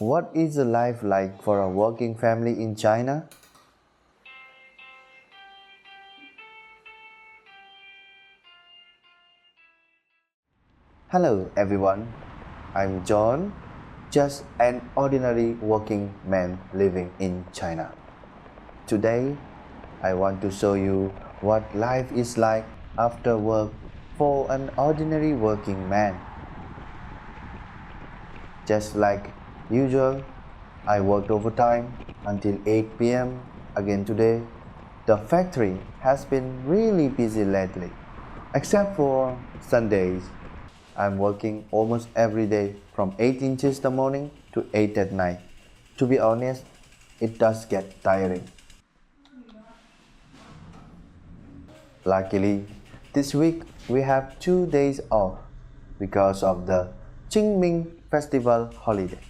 What is the life like for a working family in China? Hello everyone, I'm John, just an ordinary working man living in China. Today, I want to show you what life is like after work for an ordinary working man. Just like usual, I worked overtime until 8 p.m. again today. The factory has been really busy lately, except for Sundays. I'm working almost every day from 8 in the morning to 8 at night. To be honest, it does get tiring. Luckily, this week we have 2 days off because of the Qingming festival holiday.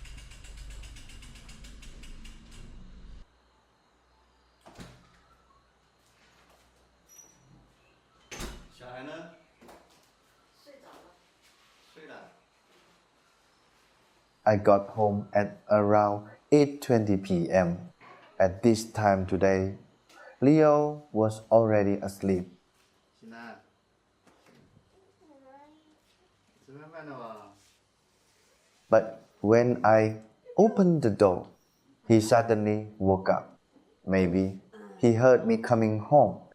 I got home at around 8:20 p.m. At this time today, Leo was already asleep. But when I opened the door, he suddenly woke up. Maybe he heard me coming home.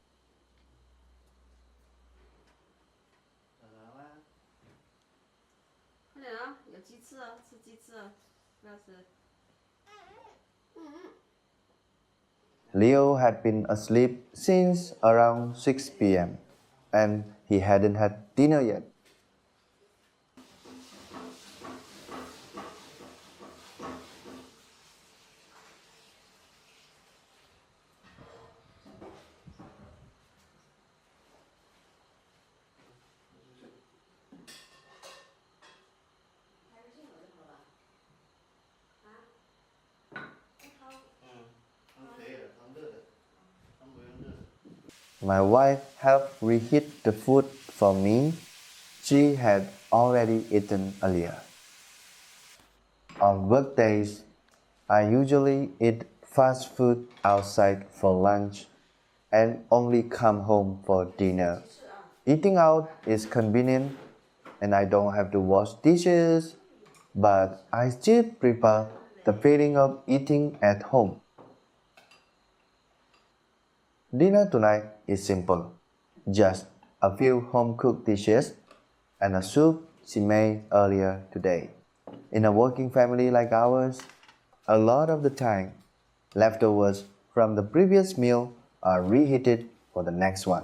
Leo had been asleep since around 6 p.m. and he hadn't had dinner yet. My wife helped reheat the food for me. She had already eaten earlier. On workdays, I usually eat fast food outside for lunch and only come home for dinner. Eating out is convenient and I don't have to wash dishes, but I still prefer the feeling of eating at home. Dinner tonight is simple, just a few home-cooked dishes and a soup she made earlier today. In a working family like ours, a lot of the time, leftovers from the previous meal are reheated for the next one.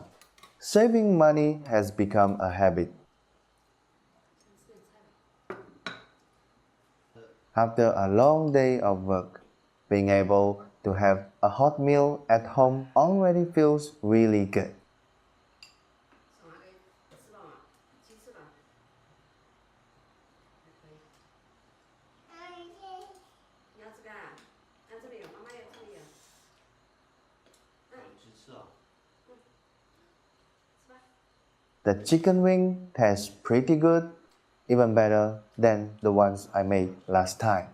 Saving money has become a habit. After a long day of work, being able to have a hot meal at home already feels really good. The chicken wing tastes pretty good, even better than the ones I made last time.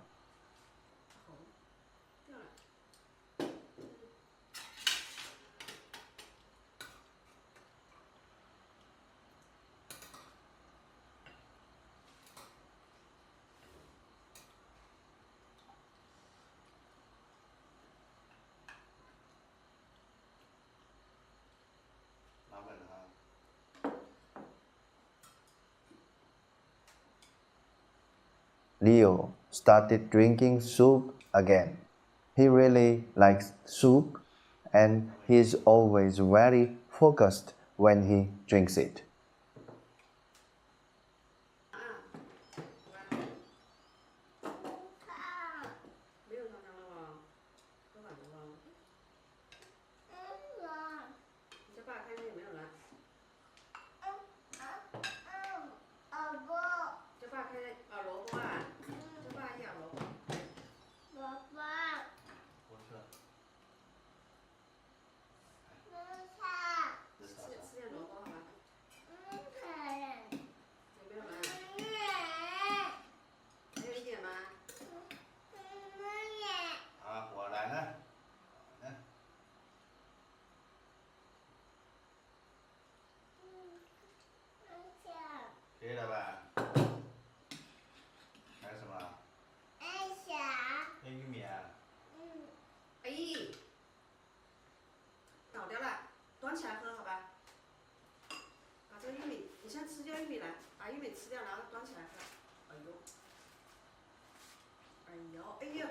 Leo started drinking soup again. He really likes soup and he's always very focused when he drinks it. 可以了吧？还有什么？黑玉米啊。哎，倒掉了，端起来喝好吧？把这个玉米，你先吃掉玉米来，把玉米吃掉，然后端起来喝。哎呦，哎呦，哎呦，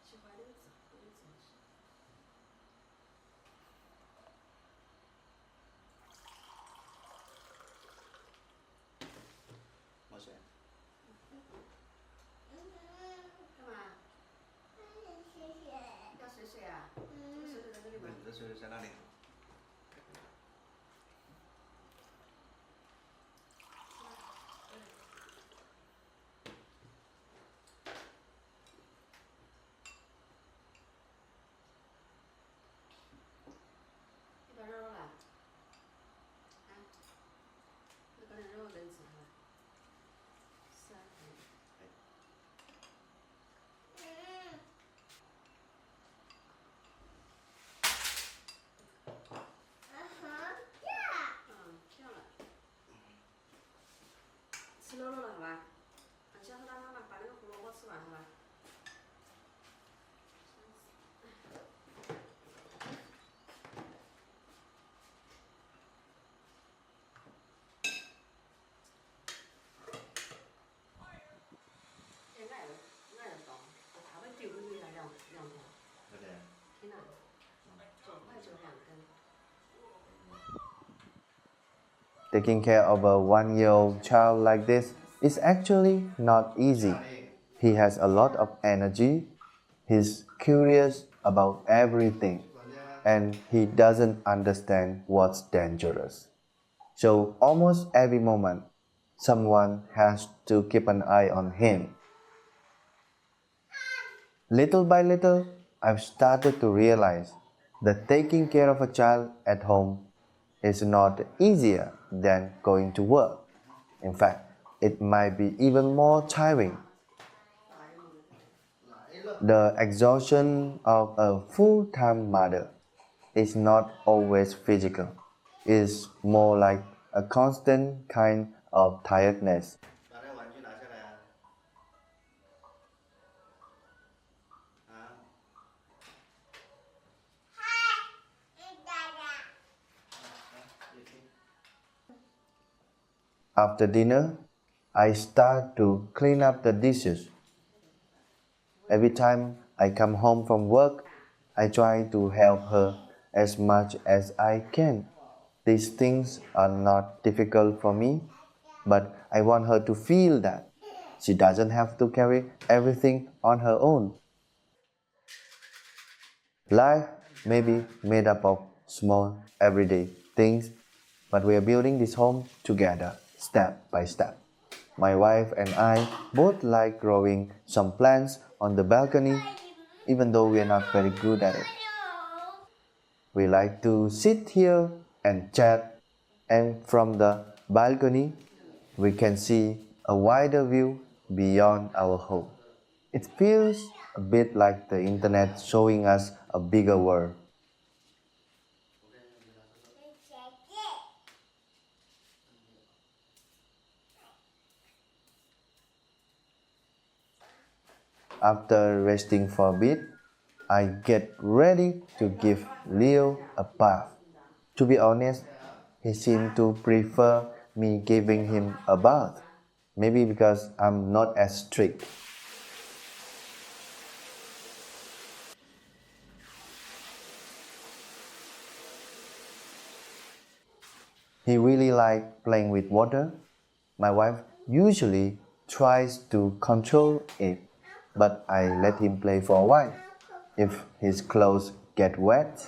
喜欢那个字，那个字是。没事。干嘛？要水水啊？这个水水在这里吗？你的水在那里。一盘肉肉来，啊，那把点肉扔起来。3掉了。吃肉肉了好吧？你先和他妈妈把那个胡萝卜吃完好吧？挨得到，我怕会丢进去了两条。对不对？天哪，9块92根。Taking care of a 1-year-old child like this is actually not easy. He has a lot of energy, he's curious about everything, and he doesn't understand what's dangerous. So almost every moment, someone has to keep an eye on him. Little by little, I've started to realize that taking care of a child at home is not easier than going to work. In fact, it might be even more tiring. The exhaustion of a full-time mother is not always physical. It's more like a constant kind of tiredness. After dinner, I start to clean up the dishes. Every time I come home from work, I try to help her as much as I can. These things are not difficult for me, but I want her to feel that she doesn't have to carry everything on her own. Life may be made up of small, everyday things, but we are building this home together, step by step. My wife and I both like growing some plants on the balcony, even though we are not very good at it. We like to sit here and chat, and from the balcony, we can see a wider view beyond our home. It feels a bit like the internet showing us a bigger world. After resting for a bit, I get ready to give Leo a bath. To be honest, he seemed to prefer me giving him a bath. Maybe because I'm not as strict. He really likes playing with water. My wife usually tries to control it, but I let him play for a while. If his clothes get wet,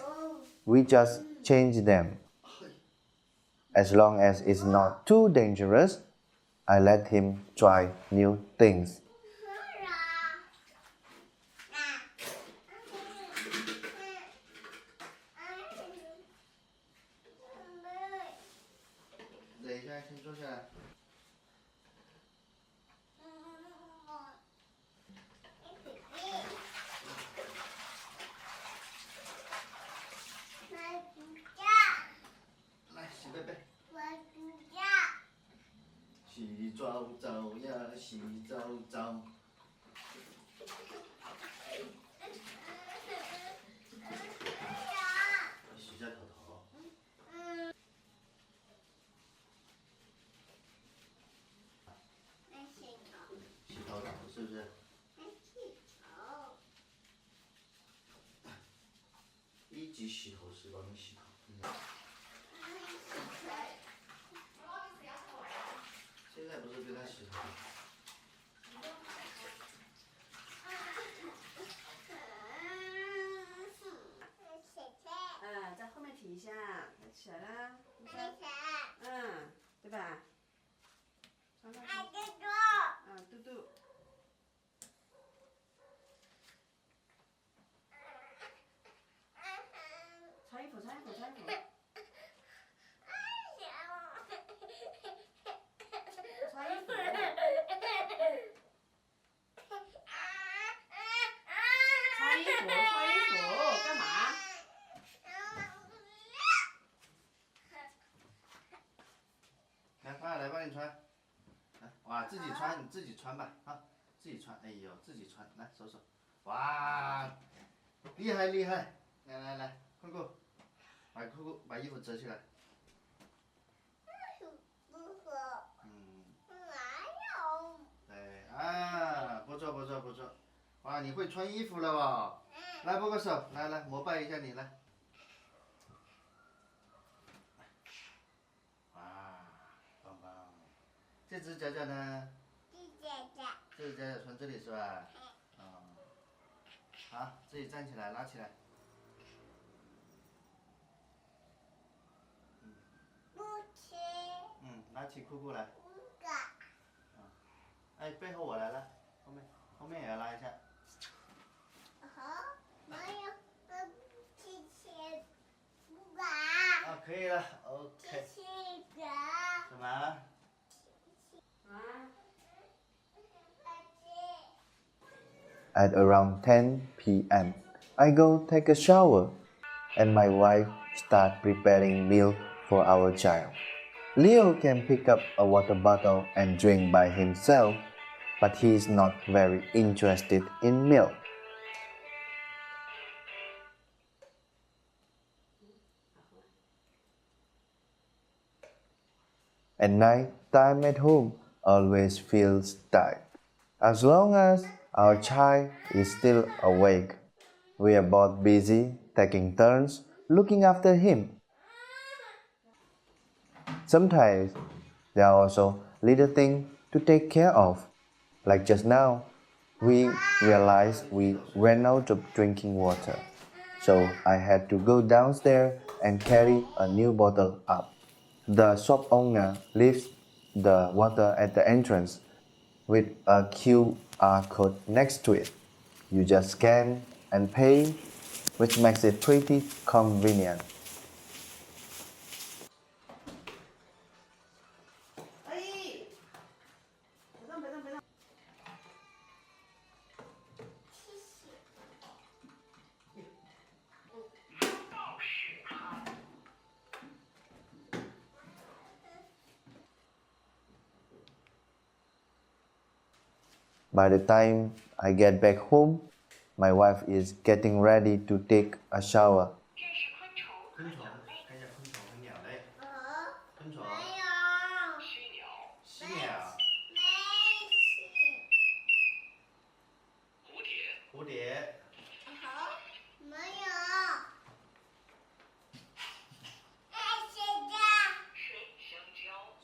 we just change them. As long as it's not too dangerous, I let him try new things. 澡澡呀，洗澡澡。洗下头头。洗头是不是？一级洗头师帮你洗头。现在不是给他洗头。在后面提一下，它起来了。对吧？穿上去。嘟嘟。穿衣服，穿衣服，穿衣服。穿衣服。穿衣服，穿衣服，干嘛？来，爸来帮你穿。来，哇，自己穿，你自己穿吧，啊，自己穿。哎呦，自己穿，来，手手。哇，厉害厉害！来来来，快过，把衣服折起来。对啊，不错不错不错。哇，你会穿衣服了哦。来握个手，来来膜拜一下你来。哇，棒棒。这只脚脚呢？这只脚脚穿这里是吧？好，自己站起来，拉起来。拉起裤裤来。哎，背后我来了，后面也要拉一下。可以了 ，OK。什么？At around 10 p.m., I go take a shower, and my wife start preparing milk for our child. Leo can pick up a water bottle and drink by himself, but he is not very interested in milk. At night, time at home always feels tight. As long as our child is still awake, we are both busy taking turns looking after him. Sometimes there are also little things to take care of. Like just now, we realized we ran out of drinking water. So I had to go downstairs and carry a new bottle up. The shop owner leaves the water at the entrance with a QR code next to it. You just scan and pay, which makes it pretty convenient. By the time I get back home, my wife is getting ready to take a shower. 昆虫，看一下昆虫和鸟类。昆虫。犀鸟。蝴蝶。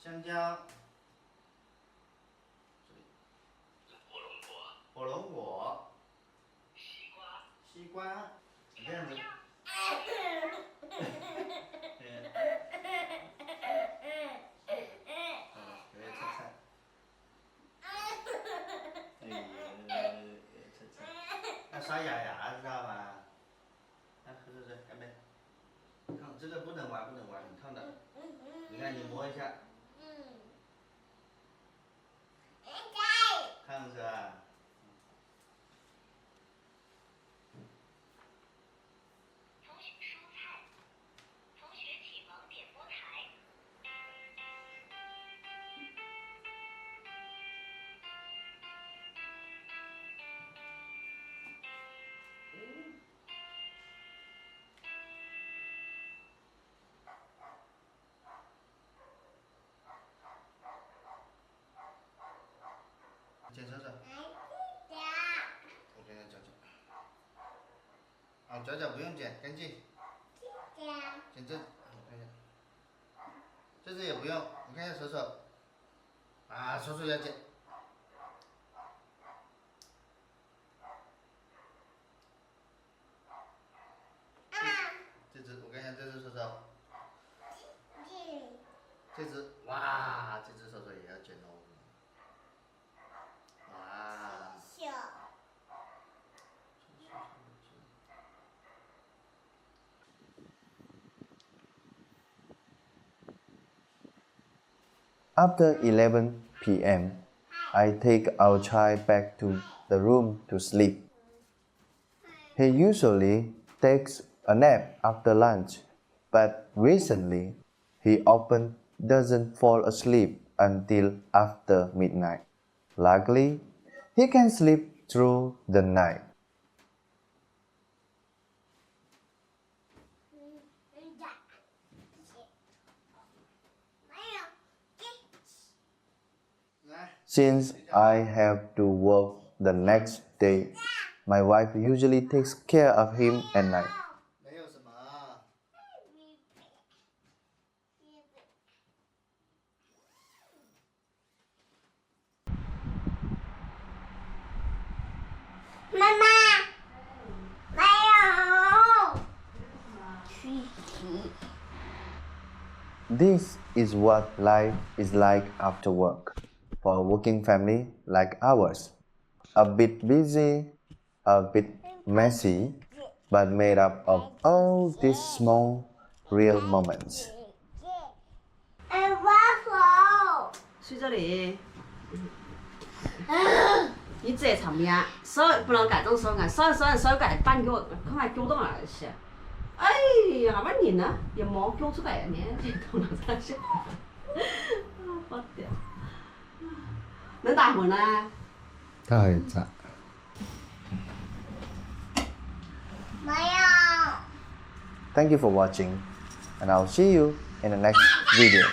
香蕉。火龙果。西瓜。这样子。给它擦擦。哎呀，擦擦。要刷牙牙，知道吗？喝水水，干杯。烫，这个不能玩，不能玩，很烫的。你看，你摸一下。烫是吧？脚脚不用剪，干净。剪这，我看一下。这只也不用，你看一下手手。啊，手手要剪。这只，我看一下这只手手。这只，哇，这只手手也要剪哦。哇。After 11 p.m., I take our child back to the room to sleep. He usually takes a nap after lunch, but recently he often doesn't fall asleep until after midnight. Luckily, he can sleep through the night. Since I have to work the next day, my wife usually takes care of him at night. This is what life is like after work for a working family like ours. A bit busy, a bit messy, but made up of all these small, real moments. 睡这里。你这场面，手不能盖动手干，手盖板脚，看看脚动那些。哎呀，把你呢？也毛脚出来呢，这动了这些。不掉。能打会呢？太赞。没有。Thank you for watching, and I'll see you in the next video.